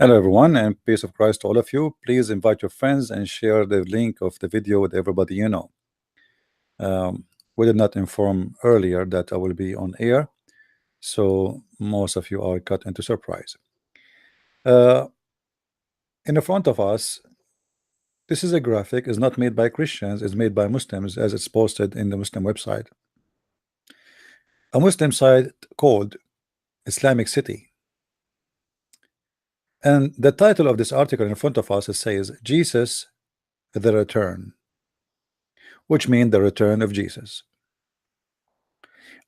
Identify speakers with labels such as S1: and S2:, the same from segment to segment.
S1: Hello everyone, and peace of Christ to all of you. Please invite your friends and share the link of the video with everybody you know. We did not inform earlier that I will be on air, so most of you are cut into surprise. In the front of us, this is a graphic, is not made by Christians, it's made by Muslims as it's posted in the Muslim website. A Muslim site called Islamic City. And the title of this article in front of us, it says Jesus the Return, which means the return of Jesus.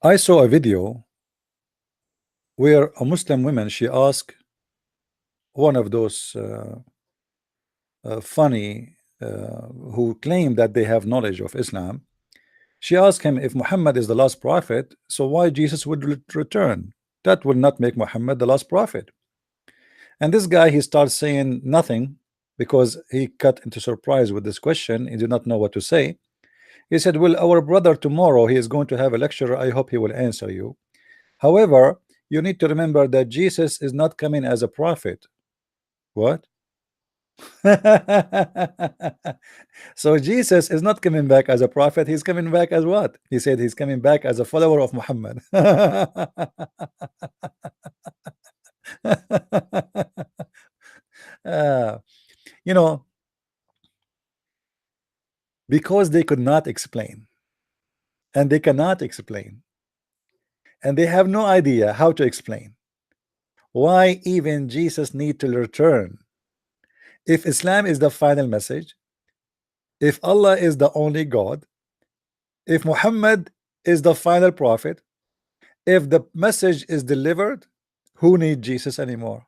S1: I saw a video where a Muslim woman, she asked one of those funny who claim that they have knowledge of Islam. She asked him, if Muhammad is the last prophet, so why Jesus would return? That will not make Muhammad the last prophet. And this guy, he starts saying nothing because he cut into surprise with this question. He did not know what to say. He said, well, our brother tomorrow, he is going to have a lecture. I hope he will answer you. However, you need to remember that Jesus is not coming as a prophet. What? So Jesus is not coming back as a prophet. He's coming back as what? He said he's coming back as a follower of Muhammad. You know, because they could not explain, and they cannot explain, and they have no idea how to explain why even Jesus need to return. If Islam is the final message, if Allah is the only God, if Muhammad is the final prophet, if the message is delivered, who needs Jesus anymore?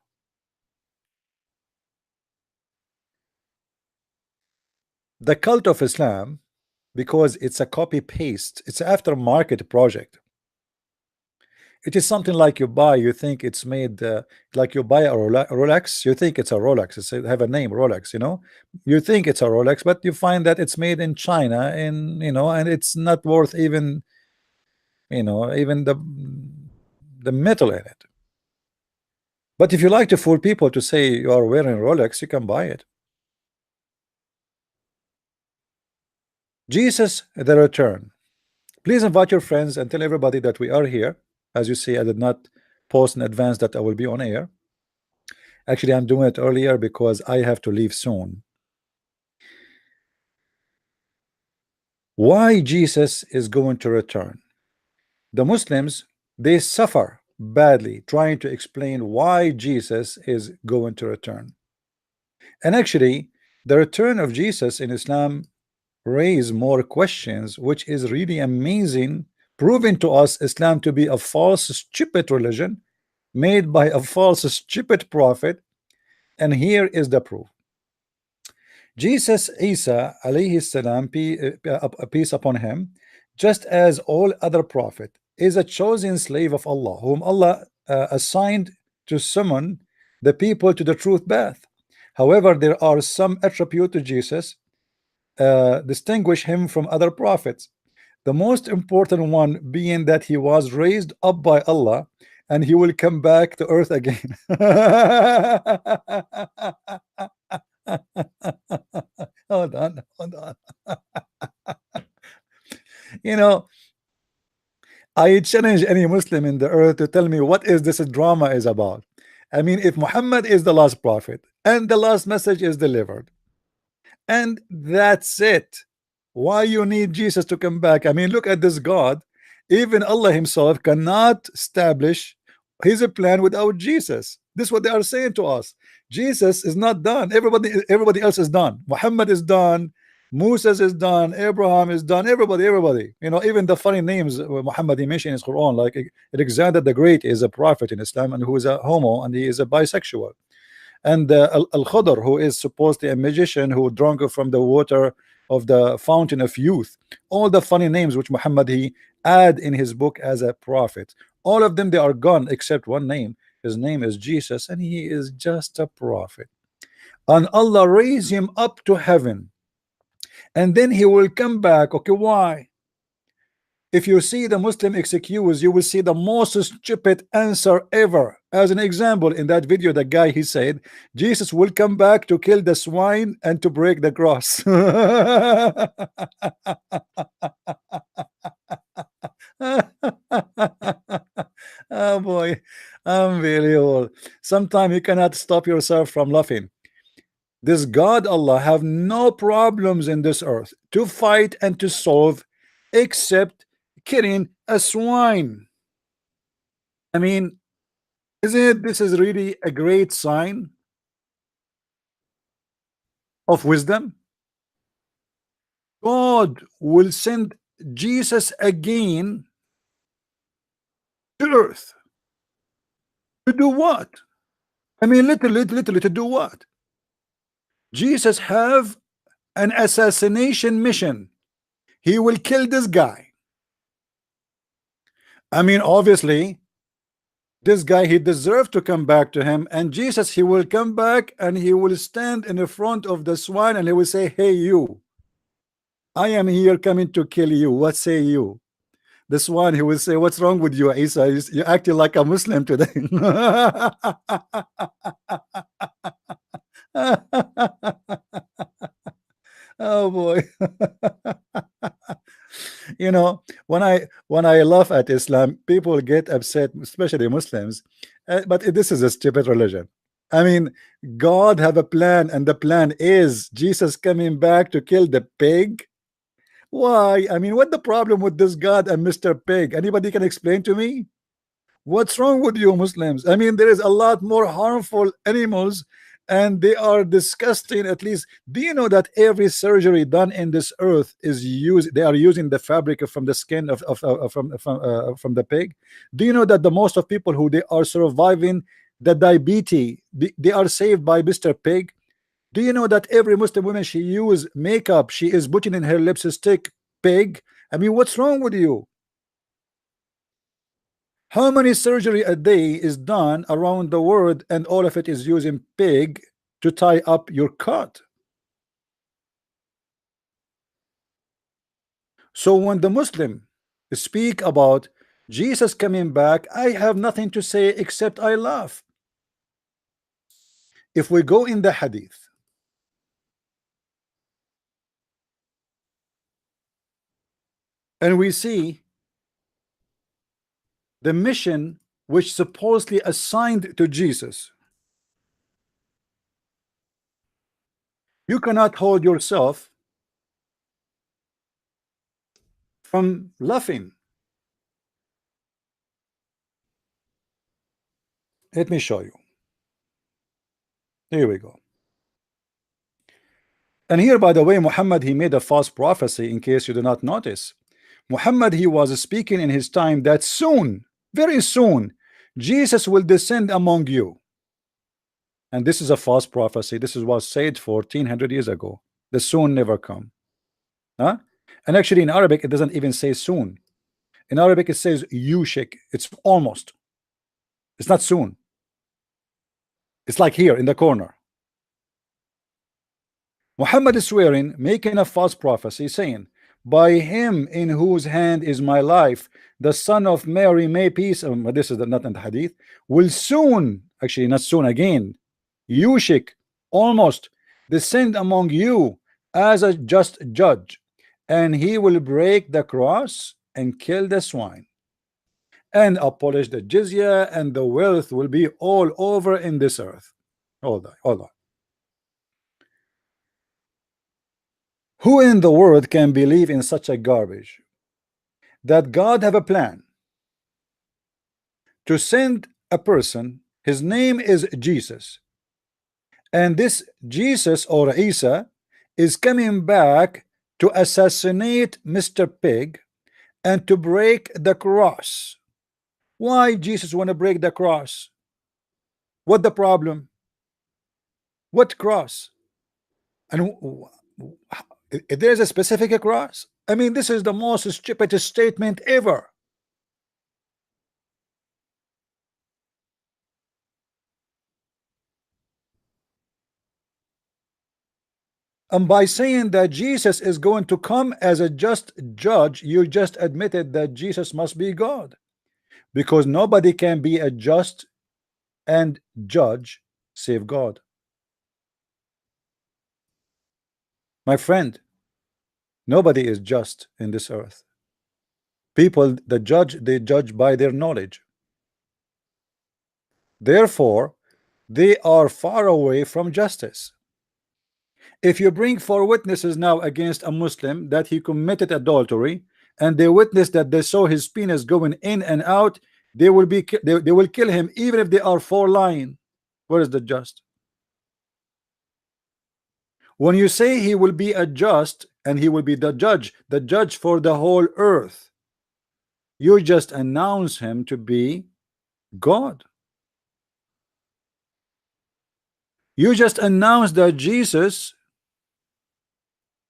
S1: The cult of Islam, because it's a copy-paste, it's an aftermarket project. It is something like you buy, you think it's made like you buy a Rolex, you think it's a Rolex, it's have a name Rolex, you know, you think it's a Rolex, but you find that it's made in China, and you know, and it's not worth even, you know, even the metal in it. But if you like to fool people to say you are wearing Rolex, you can buy it. Jesus the return. Please invite your friends and tell everybody that we are here. As you see, I did not post in advance that I will be on air. Actually, I'm doing it earlier because I have to leave soon. Why Jesus is going to return? The Muslims, they suffer badly trying to explain why Jesus is going to return. And actually, the return of Jesus in Islam raise more questions, which is really amazing, proving to us Islam to be a false, stupid religion made by a false, stupid prophet. And here is the proof. Jesus Isa alayhi salam, peace upon him, just as all other prophet, is a chosen slave of Allah, whom Allah assigned to summon the people to the truth path. However, there are some attributes to Jesus distinguish him from other prophets. The most important one being that he was raised up by Allah and he will come back to earth again. Hold on. You know, I challenge any Muslim in the earth to tell me what is this drama is about. I mean, if Muhammad is the last prophet and the last message is delivered, and that's it, why you need Jesus to come back? I mean, look at this God. Even Allah himself cannot establish his plan without Jesus. This is what they are saying to us. Jesus is not done. Everybody else is done. Muhammad is done. Moses is done. Abraham is done. Everybody. You know, even the funny names Muhammad he mentioned in his Quran, like Alexander the Great is a prophet in Islam, and who is a homo, and he is a bisexual. And Al-Khadr, who is supposedly a magician who drank from the water of the fountain of youth. All the funny names which Muhammad he add in his book as a prophet, all of them, they are gone except one name. His name is Jesus, and he is just a prophet. And Allah raised him up to heaven, and then he will come back. Okay, why? If you see the Muslim excuse, you will see the most stupid answer ever. As an example, in that video, the guy, he said Jesus will come back to kill the swine and to break the cross. Oh boy, unbelievable. Sometimes you cannot stop yourself from laughing. This God Allah have no problems in this earth to fight and to solve except killing a swine. I mean, isn't it, this is really a great sign of wisdom? God will send Jesus again to earth to do what? I mean, literally to do what? Jesus have an assassination mission. He will kill this guy. I mean, obviously, this guy, he deserved to come back to him, and Jesus, he will come back and he will stand in the front of the swine and he will say, hey you, I am here coming to kill you, what say you? The swine, he will say, what's wrong with you, Isa? You acting like a Muslim today. Oh boy. You know, when I laugh at Islam, people get upset, especially Muslims. But this is a stupid religion. I mean, God have a plan, and the plan is Jesus coming back to kill the pig. Why? I mean, what the problem with this God and Mr. Pig? Anybody can explain to me? What's wrong with you Muslims? I mean, there is a lot more harmful animals, and they are disgusting. At least, do you know that every surgery done in this earth is used? They are using the fabric from the skin from the pig. Do you know that the most of people who they are surviving the diabetes, they are saved by Mr. Pig? Do you know that every Muslim woman, she use makeup, she is putting in her lipstick pig? I mean, what's wrong with you? How many surgery a day is done around the world, and all of it is using pig to tie up your cut? So when the Muslim speak about Jesus coming back, I have nothing to say except I laugh. If we go in the hadith and we see the mission which supposedly assigned to Jesus, you cannot hold yourself from laughing. Let me show you. Here we go. And here, by the way, Muhammad, he made a false prophecy, in case you do not notice. Muhammad, he was speaking in his time that soon, very soon, Jesus will descend among you. And this is a false prophecy. This was said 1400 years ago. The soon never come. Huh? And actually in Arabic, it doesn't even say soon. In Arabic, it says yushik. It's almost. It's not soon. It's like here in the corner. Muhammad is swearing, making a false prophecy, saying, by him in whose hand is my life, the son of Mary, may peace, this is not in the hadith, will soon, actually not soon again, yushik, almost, descend among you as a just judge, and he will break the cross and kill the swine and abolish the jizya, and the wealth will be all over in this earth. Hold on, hold on. Who in the world can believe in such a garbage? That God have a plan to send a person, his name is Jesus, and this Jesus or Isa is coming back to assassinate Mr. Pig and to break the cross. Why Jesus want to break the cross? What the problem? What cross? And there's a specific cross? I mean, this is the most stupid statement ever. And by saying that Jesus is going to come as a just judge, you just admitted that Jesus must be God, because nobody can be a just and judge save God. My friend, nobody is just in this earth. People that judge, they judge by their knowledge. Therefore, they are far away from justice. If you bring four witnesses now against a Muslim that he committed adultery, and they witness that they saw his penis going in and out, they will be they will kill him even if they are four lying. Where is the just? When you say he will be a just and he will be the judge for the whole earth, you just announce him to be God. You just announce that Jesus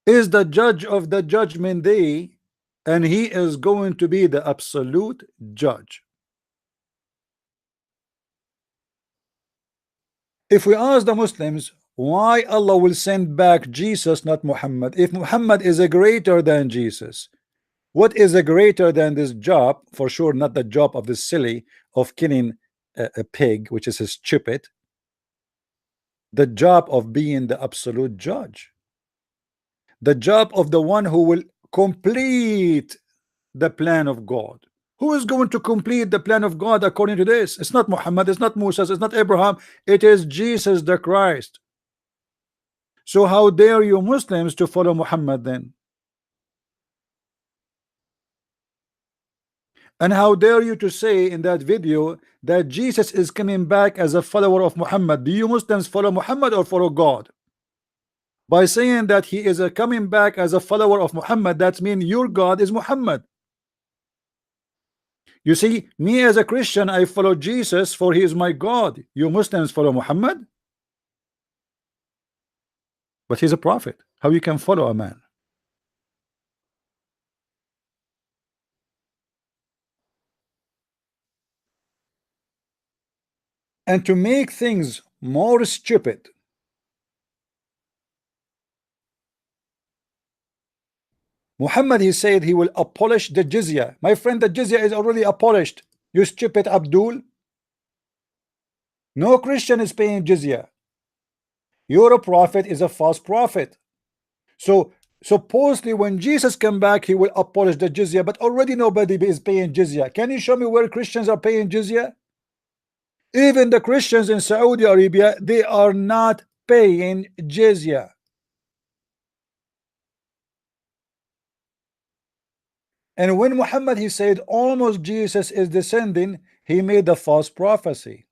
S1: is the judge of the judgment day, and he is going to be the absolute judge. If we ask the Muslims why Allah will send back Jesus, not Muhammad, if Muhammad is a greater than Jesus, what is a greater than this job? For sure not the job of the silly of killing a pig, which is stupid. The job of being the absolute judge, the job of the one who will complete the plan of God. Who is going to complete the plan of God according to this? It's not Muhammad, it's not Moses, it's not Abraham, it is Jesus the Christ. So how dare you Muslims to follow Muhammad then? And how dare you to say in that video that Jesus is coming back as a follower of Muhammad? Do you Muslims follow Muhammad or follow God? By saying that he is coming back as a follower of Muhammad, that means your God is Muhammad. You see, me as a Christian, I follow Jesus for he is my God. You Muslims follow Muhammad? But he's a prophet. How you can follow a man? And to make things more stupid, Muhammad, he said he will abolish the jizya. My friend, the jizya is already abolished. You stupid Abdul. No Christian is paying jizya. Your prophet is a false prophet. So supposedly when Jesus come back, he will abolish the jizya, but already nobody is paying jizya. Can you show me where Christians are paying jizya? Even the Christians in Saudi Arabia, they are not paying jizya. And when Muhammad, he said almost Jesus is descending, he made a false prophecy.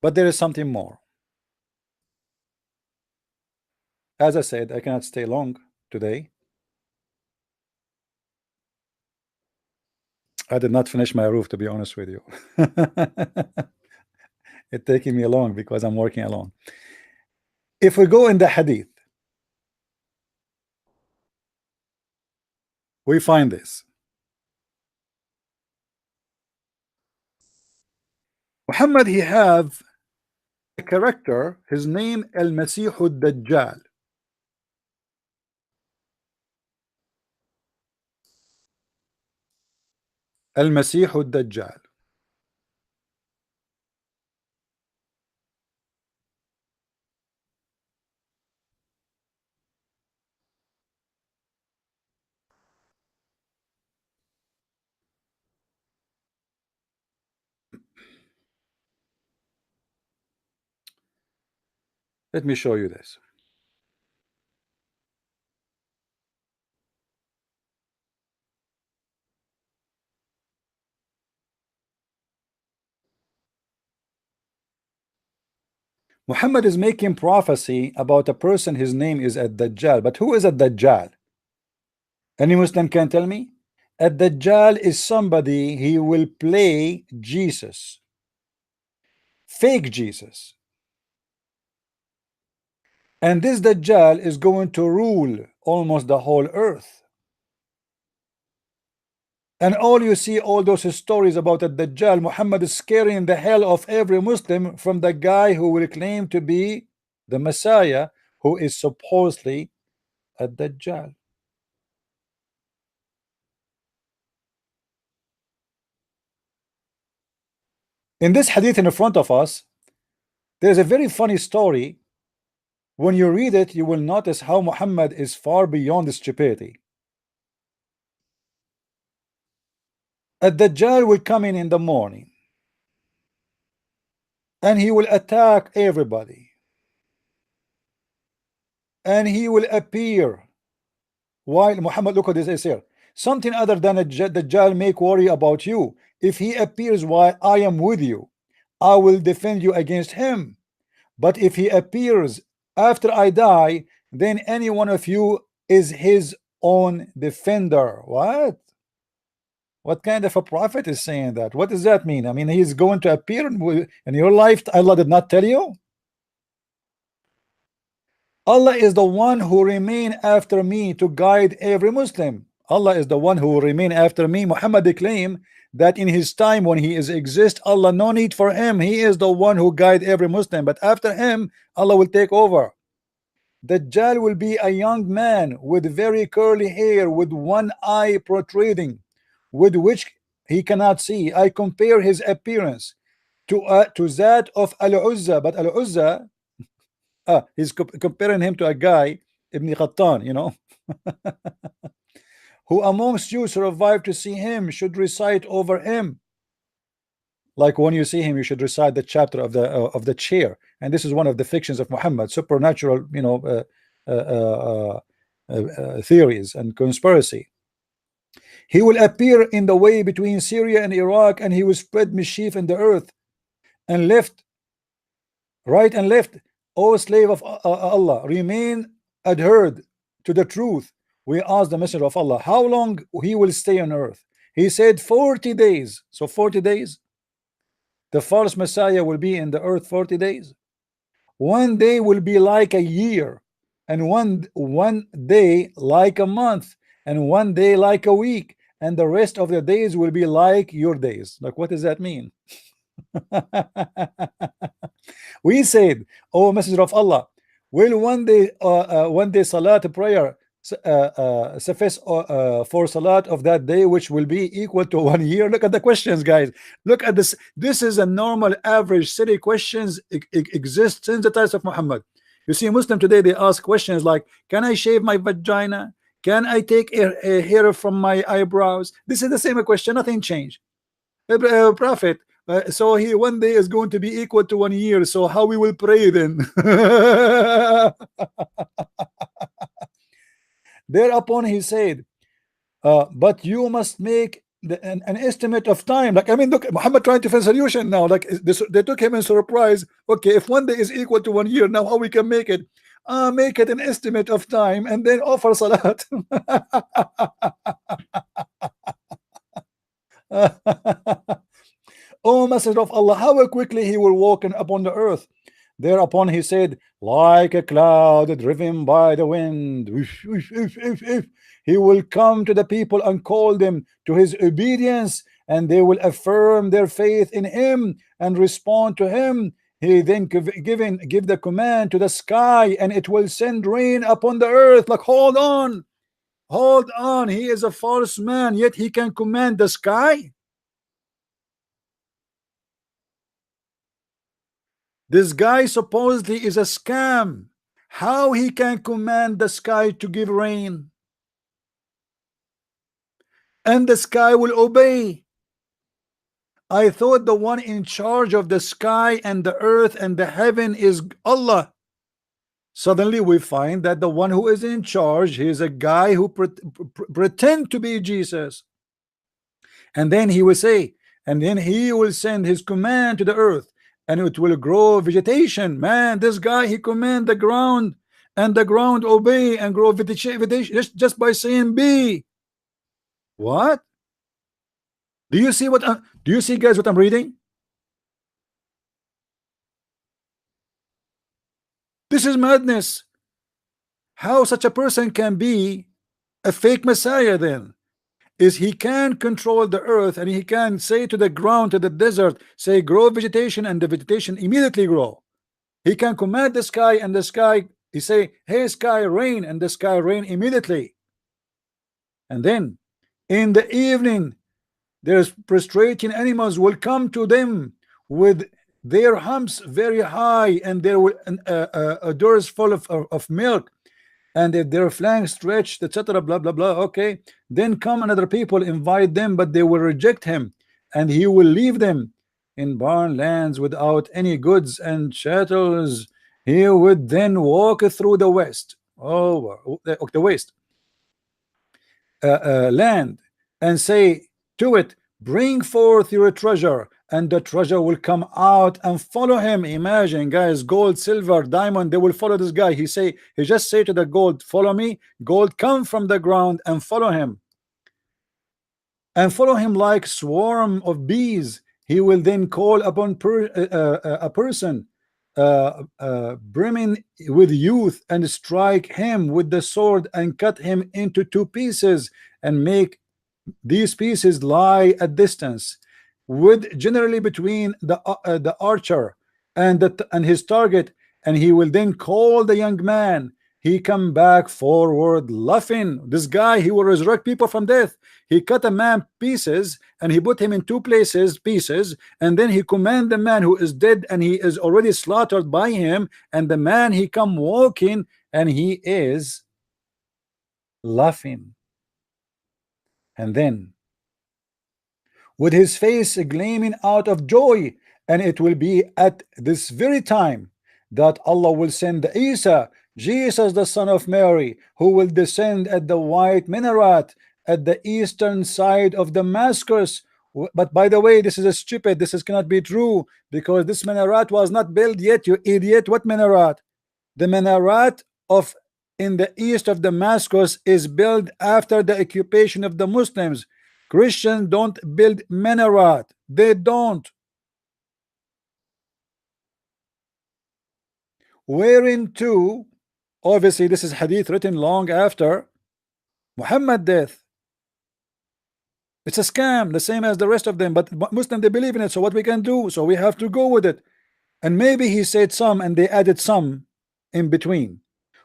S1: But there is something more. As I said, I cannot stay long today. I did not finish my roof, to be honest with you. It's taking me long because I'm working alone. If we go in the hadith, we find this. Muhammad, he have a character, his name Al-Masih Dajjal. Al-Masih Dajjal. Let me show you this. Muhammad is making prophecy about a person, his name is Ad-Dajjal. But who is Ad-Dajjal? Any Muslim can tell me? Ad-Dajjal is somebody, he will play Jesus, fake Jesus. And this Dajjal is going to rule almost the whole earth. And all you see, all those stories about the Dajjal, Muhammad is scaring the hell of every Muslim from the guy who will claim to be the Messiah, who is supposedly a Dajjal. In this hadith in front of us, there's a very funny story. When you read it, you will notice how Muhammad is far beyond stupidity. A Dajjal will come in the morning and he will attack everybody, and he will appear while Muhammad, look at this here, something other than a Dajjal make worry about you. If he appears while I am with you, I will defend you against him. But if he appears after I die, then any one of you is his own defender. What kind of a prophet is saying that? What does that mean? I mean, he's going to appear in your life. Allah did not tell you. Allah is the one who remain after me to guide every Muslim. Allah is the one who will remain after me. Muhammad claimed that in his time when he is exist, Allah no need for him. He is the one who guide every Muslim. But after him, Allah will take over. Dajjal will be a young man with very curly hair, with one eye protruding, with which he cannot see. I compare his appearance to that of Al-Uzza, but Al-Uzza, he's comparing him to a guy, Ibn Qattan, you know. Who amongst you survived to see him should recite over him. Like when you see him, you should recite the chapter of the chair. And this is one of the fictions of Muhammad, supernatural, you know, theories and conspiracy. He will appear in the way between Syria and Iraq, and he will spread mischief in the earth, and left, right and left. O slave of Allah, remain adhered to the truth. We asked the Messenger of Allah how long he will stay on earth. He said 40 days. So 40 days, the false Messiah will be in the earth 40 days. One day will be like a year, and one day like a month, and one day like a week, and the rest of the days will be like your days. Like, what does that mean? We said, oh Messenger of Allah, will one day salat prayer suffice for salat of that day, which will be equal to 1 year? Look at the questions, guys. Look at this. This is a normal average silly questions exist since the times of Muhammad. You see, Muslim today, they ask questions like, can I shave my vagina? Can I take a hair from my eyebrows? This is the same question, nothing changed. Prophet, so he one day is going to be equal to 1 year, so how we will pray then? Thereupon he said, but you must make an estimate of time. Like, I mean, look, Muhammad trying to find a solution now. Like this, they took him in surprise. Okay, if 1 day is equal to 1 year, now how we can make it? Make it an estimate of time and then offer salat. O Messenger of Allah, how quickly he will walk upon the earth. Thereupon he said, like a cloud driven by the wind, he will come to the people and call them to his obedience, and they will affirm their faith in him and respond to him. He then give the command to the sky, and it will send rain upon the earth. Like, hold on, he is a false man, yet he can command the sky. This guy supposedly is a scam. How he can command the sky to give rain, and the sky will obey? I thought the one in charge of the sky and the earth and the heaven is Allah. Suddenly we find that the one who is in charge, he is a guy who pretend to be Jesus. And then he will say, and then he will send his command to the earth, and it will grow vegetation. Man, this guy, he command the ground, and the ground obey and grow vegetation just by saying be. What? Do you see what do you see, guys, what I'm reading? This is madness. How such a person can be a fake Messiah then? is he can control the earth, and he can say to the ground, to the desert, say grow vegetation, and the vegetation immediately grow. He can command the sky, and the sky, he say, hey sky, rain, and the sky rain immediately. And then in the evening, there's prostrating animals will come to them with their humps very high, and there will doors full of milk, and if their flanks stretched, etc., blah blah blah. Okay, then come another people, invite them, but they will reject him, and he will leave them in barren lands without any goods and chattels. He would then walk through the west, the west land, and say to it, bring forth your treasure, and the treasure will come out and follow him. Imagine, guys, gold, silver, diamond, they will follow this guy. He just say to the gold, follow me. Gold come from the ground and follow him, like swarm of bees. He will then call upon a person brimming with youth, and strike him with the sword, and cut him into two pieces, and make these pieces lie at distance, with generally between the archer and his target, and he will then call the young man. He come back forward laughing. This guy, he will resurrect people from death. He cut a man pieces, and he put him in two pieces, and then he command the man who is dead, and he is already slaughtered by him, and the man, he come walking, and he is laughing. And then with his face gleaming out of joy, and it will be at this very time that Allah will send Isa, Jesus the son of Mary, who will descend at the white minaret at the eastern side of Damascus. But by the way, this is a stupid, cannot be true, because this minaret was not built yet, you idiot. What minaret? The minaret of in the east of Damascus is built after the occupation of the Muslims. Christians don't build minaret. They don't. Wherein obviously this is hadith written long after Muhammad death. It's a scam, the same as the rest of them, but Muslim, they believe in it. So what we can do? So we have to go with it. And maybe he said some, and they added some in between.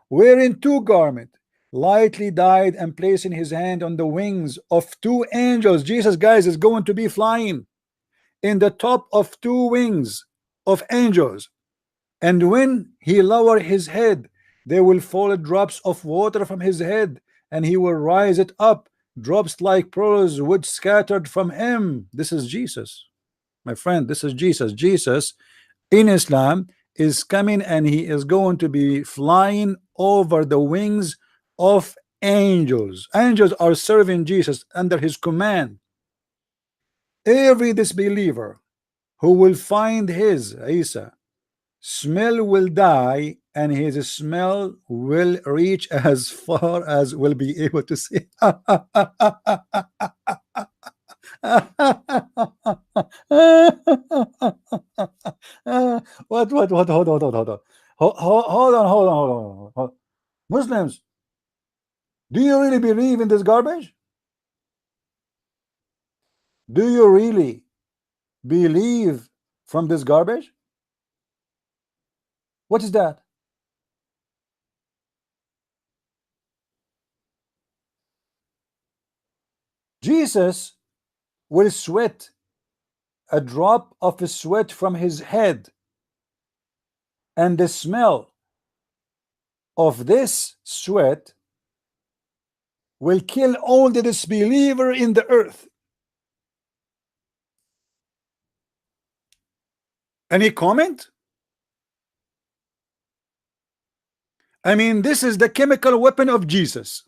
S1: Wearing two garments, lightly dyed, and placing his hand on the wings of two angels. Jesus, guys, is going to be flying in the top of two wings of angels, and when he lower his head, there will fall drops of water from his head, and he will rise it up, drops like pearls would scattered from him. This is Jesus, my friend. This is Jesus. Jesus in Islam is coming, and he is going to be flying over the wings of angels. Angels are serving Jesus under his command. Every disbeliever who will find his Isa smell will die, and his smell will reach as far as will be able to see. What? Hold on. Muslims, do you really believe in this garbage? Do you really believe from this garbage? What is that? Jesus will sweat a drop of sweat from his head, and the smell of this sweat will kill all the disbeliever in the earth. Any comment? I mean, this is the chemical weapon of Jesus,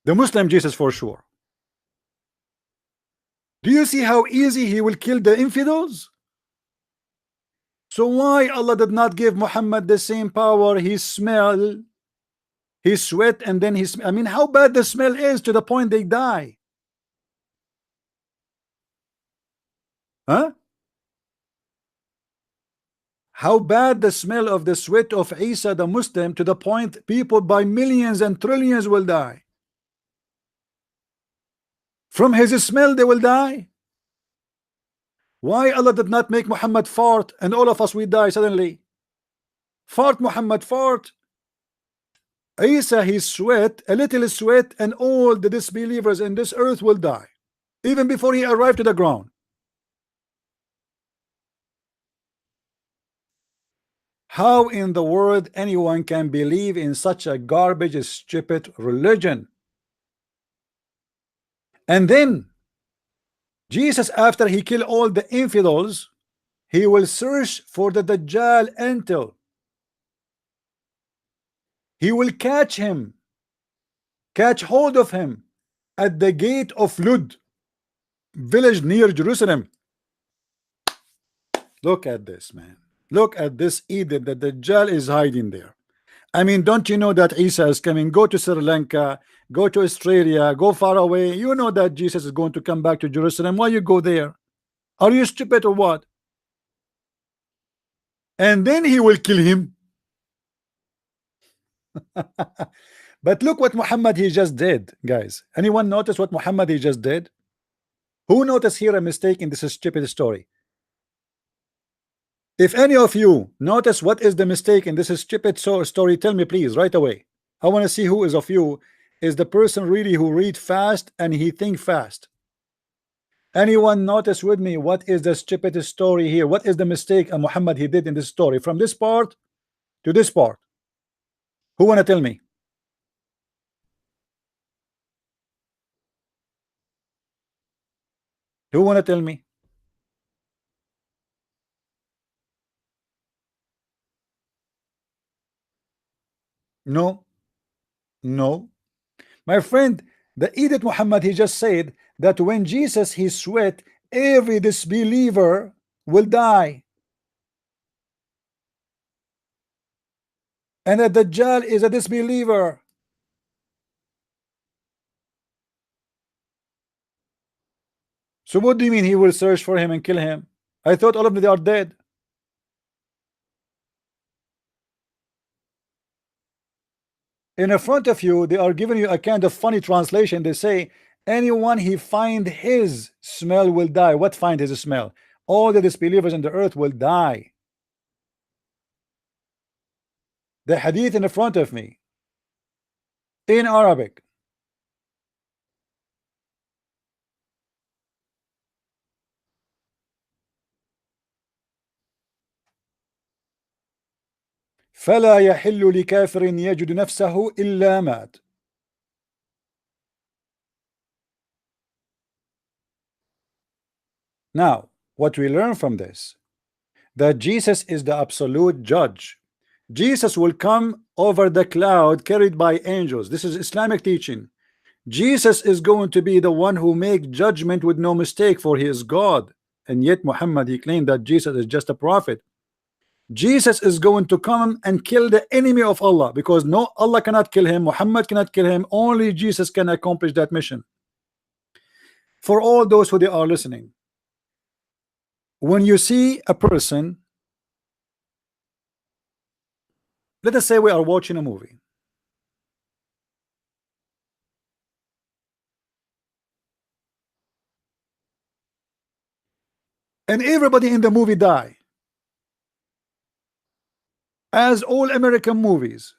S1: the Muslim Jesus, for sure. Do you see how easy he will kill the infidels? So why Allah did not give Muhammad the same power? He smell, he sweat, and then I mean, how bad the smell is to the point they die. Huh? How bad the smell of the sweat of Isa the Muslim, to the point people by millions and trillions will die. From his smell they will die. Why Allah did not make Muhammad fart and all of us we die suddenly? Fart, Muhammad, fart. Isa, he sweat, a little sweat, and all the disbelievers in this earth will die, even before he arrived to the ground. How in the world anyone can believe in such a garbage, stupid religion? And then Jesus, after he kill all the infidels, he will search for the Dajjal until he will catch him, catch hold of him at the gate of Lud, village near Jerusalem. Look at this, man. Look at this Eden that the Dajjal is hiding there. I mean, don't you know that Isa is coming? Go to Sri Lanka, go to Australia, go far away. You know that Jesus is going to come back to Jerusalem. Why you go there? Are you stupid or what? And then he will kill him. But look what Muhammad he just did, guys. Anyone notice what Muhammad he just did? Who noticed here a mistake in this stupid story? If any of you notice what is the mistake in this stupid story, tell me please right away. I want to see who is of you is the person really who read fast and he think fast. Anyone notice with me what is the stupid story here? What is the mistake Muhammad he did in this story from this part to this part? Who want to tell me? Who want to tell me? No, no, my friend. The Edith Muhammad he just said that when Jesus he sweat, every disbeliever will die, and that Dajjal is a disbeliever. So what do you mean he will search for him and kill him? I thought all of them they are dead. In front of you they are giving you a kind of funny translation. They say anyone he find his smell will die. What find his smell? All the disbelievers in the earth will die. The hadith in front of me in Arabic. فلا يحل لكافر يجد نفسه إلا مات. Now what we learn from this, that Jesus is the absolute judge. Jesus will come over the cloud carried by angels. This is Islamic teaching. Jesus is going to be the one who make judgment with no mistake, for he is God. And yet Muhammad he claimed that Jesus is just a prophet. Jesus is going to come and kill the enemy of Allah, because no, Allah cannot kill him, Muhammad cannot kill him, only Jesus can accomplish that mission. For all those who they are listening, when you see a person, let us say we are watching a movie, and everybody in the movie die, as all American movies,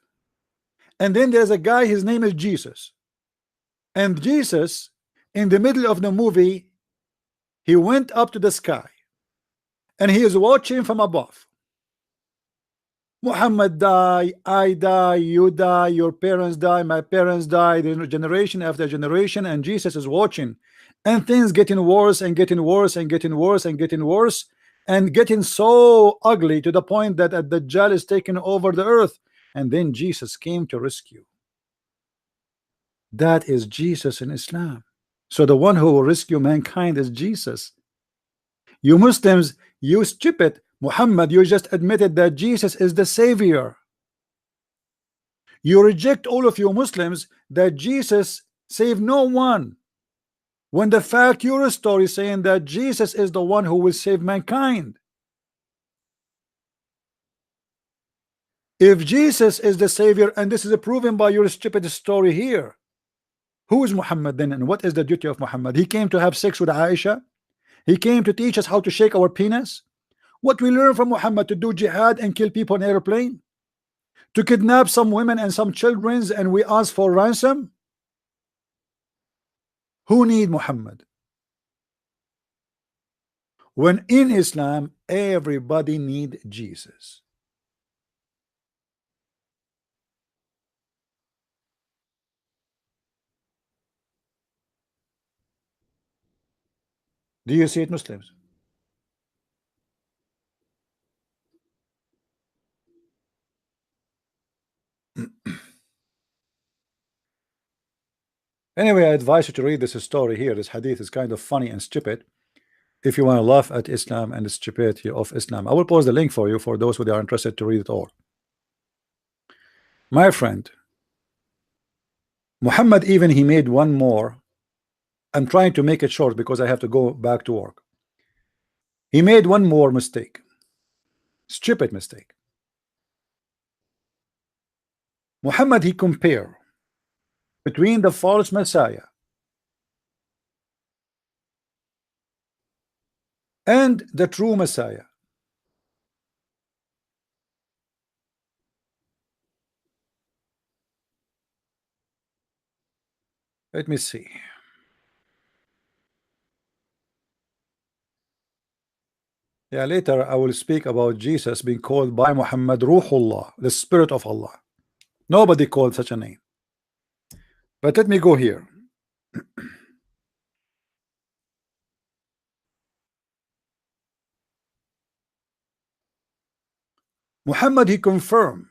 S1: and then there's a guy, his name is Jesus, and Jesus in the middle of the movie he went up to the sky and he is watching from above. Muhammad die, I die, you die, your parents die, my parents die, generation after generation, and Jesus is watching, and things getting worse and getting worse and getting worse and getting worse and getting so ugly to the point that the Dajjal is taking over the earth, and then Jesus came to rescue. That is Jesus in Islam. So the one who will rescue mankind is Jesus. You Muslims, you stupid, Muhammad, you just admitted that Jesus is the savior. You reject, all of you Muslims, that Jesus saved no one, when the fact your story saying that Jesus is the one who will save mankind. If Jesus is the savior, and this is proven by your stupid story here, Who is Muhammad then, and what is the duty of Muhammad? He came to have sex with Aisha. He came to teach us how to shake our penis. What we learn from Muhammad? To do jihad and kill people in airplane, to kidnap some women and some children, and we ask for ransom. Who need Muhammad? When in Islam everybody need Jesus. Do you see it, Muslims? Anyway, I advise you to read this story here. This hadith is kind of funny and stupid. If you want to laugh at Islam and the stupidity of Islam, I will post the link for you for those who are interested to read it all. My friend, Muhammad, even he made one more. I'm trying to make it short because I have to go back to work. He made one more mistake, stupid mistake. Muhammad, he compared between the false Messiah and the true Messiah. Let me see. Yeah, later I will speak about Jesus being called by Muhammad Ruhullah, the Spirit of Allah. Nobody called such a name. But let me go here. Muhammad, he confirmed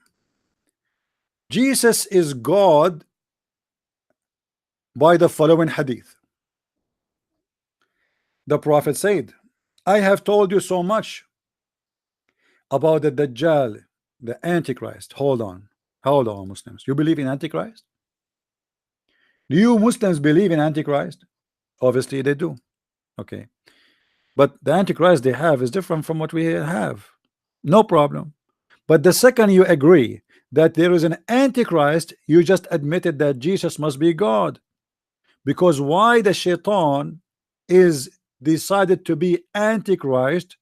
S1: Jesus is God by the following hadith. The Prophet said, I have told you so much about the Dajjal, the Antichrist. Hold on, Muslims. You believe in Antichrist? Do you Muslims believe in Antichrist? Obviously they do. Okay, but the Antichrist they have is different from what we have. No problem. But the second you agree that there is an Antichrist, you just admitted that Jesus must be God. Because why the shaitan is decided to be Antichrist,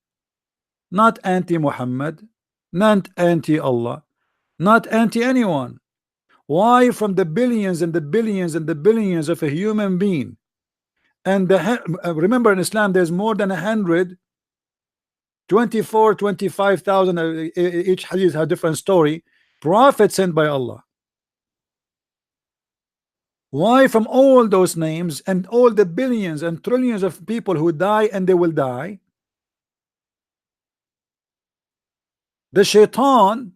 S1: not anti-Muhammad, not anti-Allah, not anti-anyone? Why from the billions and the billions and the billions of a human being, and remember in Islam there's more than 25,000 each hadith has a different story, prophets sent by Allah. Why from all those names and all the billions and trillions of people who die and they will die, the shaitan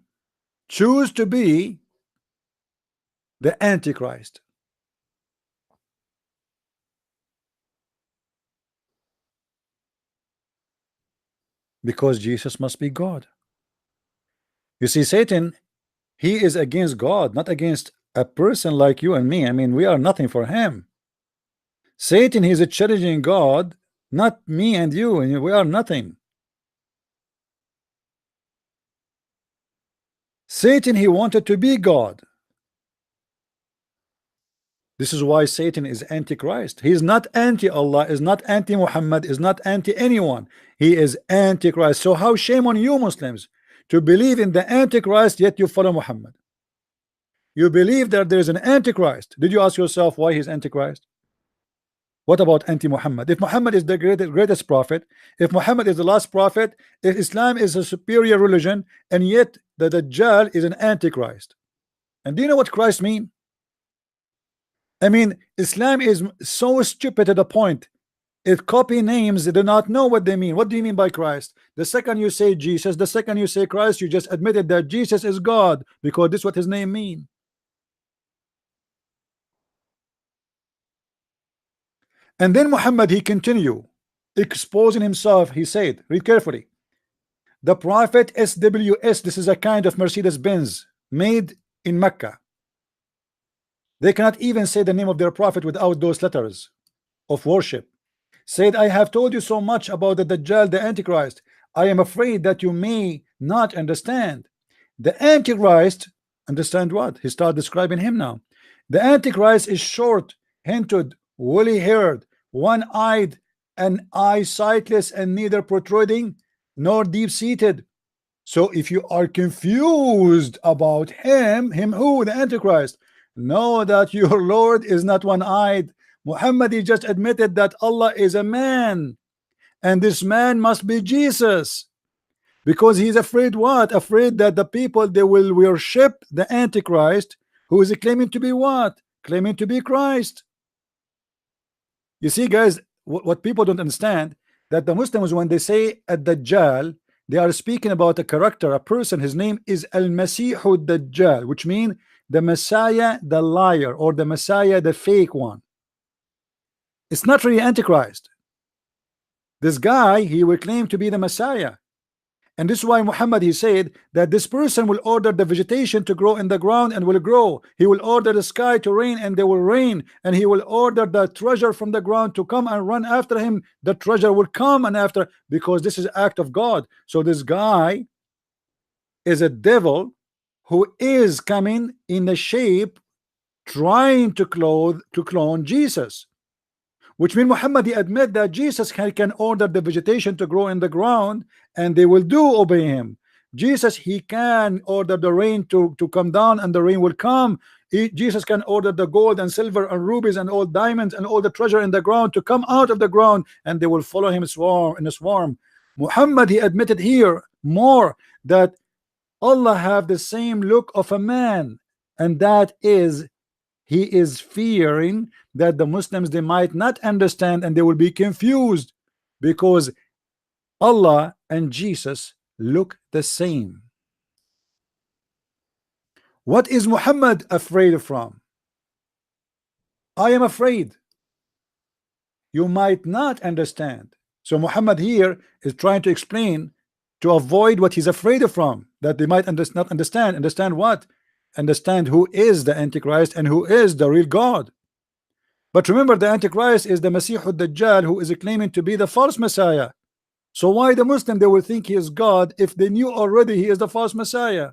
S1: choose to be the Antichrist? Because Jesus must be God. You see, Satan, he is against God, not against a person like you and me. I mean, we are nothing for him. Satan, he is a challenging God, not me and you, and we are nothing. Satan, he wanted to be God. This is why Satan is Antichrist. He is not anti-Allah, is not anti-Muhammad, is not anti-anyone. He is Antichrist. So how shame on you Muslims to believe in the Antichrist, yet you follow Muhammad. You believe that there is an Antichrist. Did you ask yourself why he's Antichrist? What about anti-Muhammad? If Muhammad is the greatest prophet, if Muhammad is the last prophet, if Islam is a superior religion, and yet the Dajjal is an Antichrist. And do you know what Christ mean? I mean, Islam is so stupid to the point it copy names, they do not know what they mean. What do you mean by Christ? The second you say Jesus, the second you say Christ, you just admitted that Jesus is God, because this is what his name mean. And then Muhammad, he continue exposing himself. He said, read carefully, the prophet SWS, this is a kind of Mercedes-Benz made in Mecca. They cannot even say the name of their prophet without those letters of worship. Said, I have told you so much about the Dajjal, the Antichrist. I am afraid that you may not understand. The Antichrist, understand what? He started describing him now. The Antichrist is short. hinted, woolly haired, one-eyed, and eye sightless, and neither protruding nor deep-seated. So if you are confused about him who? The Antichrist, know that your Lord is not one-eyed. Muhammad, he just admitted that Allah is a man, and this man must be Jesus, because he's afraid what? Afraid that the people, they will worship the Antichrist, who is claiming to be what? Claiming to be Christ. You see, guys, what people don't understand, that the Muslims, when they say Dajjal, they are speaking about a character, a person. His name is Al-Masihu Dajjal, which means the Messiah, the liar, or the Messiah, the fake one. It's not really Antichrist. This guy, he will claim to be the Messiah. And this is why Muhammad, he said that this person will order the vegetation to grow in the ground and will grow. He will order the sky to rain and they will rain. And he will order the treasure from the ground to come and run after him. The treasure will come and after, because this is an act of God. So this guy is a devil who is coming in the shape trying to clone Jesus. Which means Muhammad, he admit that Jesus can order the vegetation to grow in the ground and they will obey him. Jesus, he can order the rain to come down and the rain will come. Jesus can order the gold and silver and rubies and all diamonds and all the treasure in the ground to come out of the ground, and they will follow him in a swarm. Muhammad, he admitted here more that Allah have the same look of a man, and that is, he is fearing that the Muslims, they might not understand and they will be confused, because Allah and Jesus look the same. What is Muhammad afraid from? I am afraid you might not understand. So Muhammad here is trying to explain to avoid what he's afraid from, that they might not understand. Understand what? Understand who is the Antichrist and who is the real God. But remember, the Antichrist is the Masihu Dajjal, who is claiming to be the false Messiah. So why the Muslim, they will think he is God if they knew already he is the false Messiah?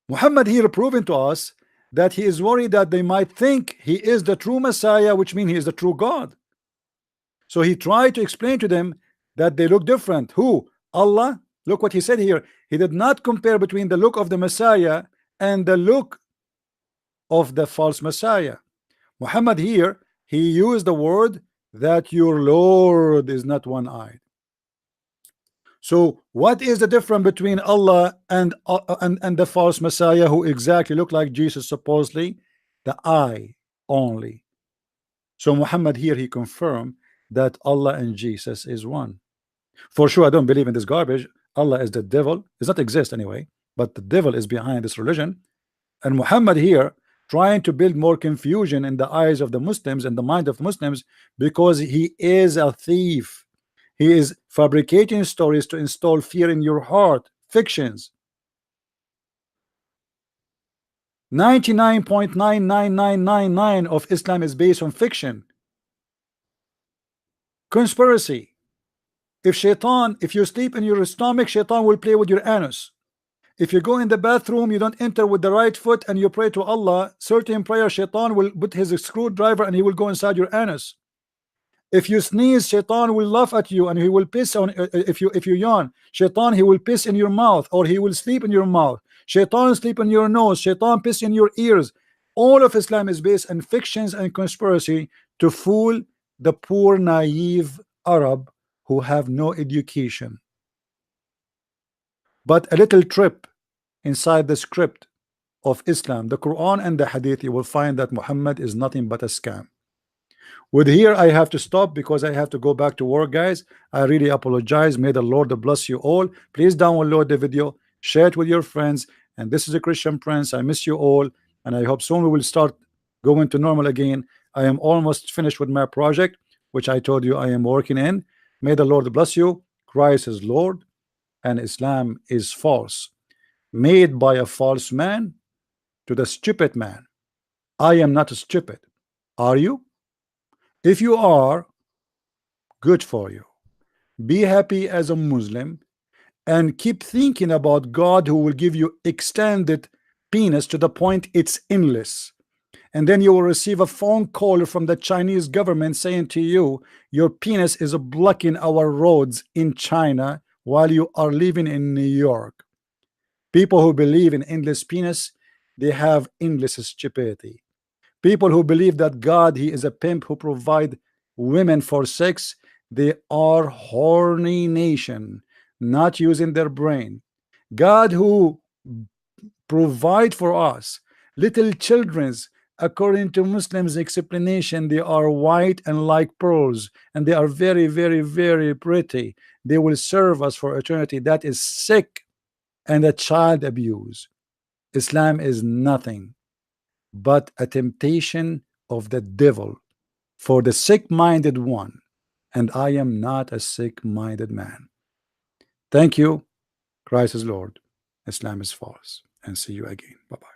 S1: Muhammad here proving to us that he is worried that they might think he is the true Messiah, which means he is the true God. So he tried to explain to them that they look different. Who? Allah. Look what he said here. He did not compare between the look of the Messiah and the look of the false Messiah. Muhammad here, he used the word that your Lord is not one-eyed. So what is the difference between Allah and the false Messiah, who exactly look like Jesus supposedly? The eye only. So Muhammad here, he confirmed that Allah and Jesus is one. For sure, I don't believe in this garbage. Allah is the devil. Does not exist anyway, but the devil is behind this religion. And Muhammad here trying to build more confusion in the eyes of the Muslims and the mind of Muslims, because he is a thief. He is fabricating stories to install fear in your heart. Fictions. 99.99999 of Islam is based on fiction. Conspiracy. If you sleep in your stomach, shaitan will play with your anus. If you go in the bathroom, you don't enter with the right foot and you pray to Allah, certain prayer, shaitan will put his screwdriver and he will go inside your anus. If you sneeze, shaitan will laugh at you and he will piss on. If you yawn, shaitan, he will piss in your mouth, or he will sleep in your mouth. Shaitan sleep in your nose, shaitan piss in your ears. All of Islam is based on fictions and conspiracy to fool the poor naive Arab who have no education. But a little trip inside the script of Islam, the Quran and the Hadith, you will find that Muhammad is nothing but a scam. With here, I have to stop because I have to go back to work, guys. I really apologize. May the Lord bless you all. Please download the video, share it with your friends. And this is a Christian Prince. I miss you all, and I hope soon we will start going to normal again. I am almost finished with my project, which I told you I am working in. May the Lord bless you. Christ is Lord and Islam is false, made by a false man to the stupid man. I am not stupid. Are you? If you are, good for you. Be happy as a Muslim and keep thinking about God, who will give you extended penis to the point it's endless, and then you will receive a phone call from the Chinese government saying to you, your penis is blocking our roads in China while you are living in New York. People who believe in endless penis, they have endless stupidity. People who believe that God, he is a pimp who provide women for sex, they are horny nation, not using their brain. God who provide for us little children's, according to Muslims explanation, they are white and like pearls, and they are very, very, very pretty. They will serve us for eternity. That is sick and a child abuse. Islam is nothing but a temptation of the devil for the sick-minded one, and I am not a sick-minded man. Thank you. Christ is Lord, Islam is false, and see you again. Bye-bye.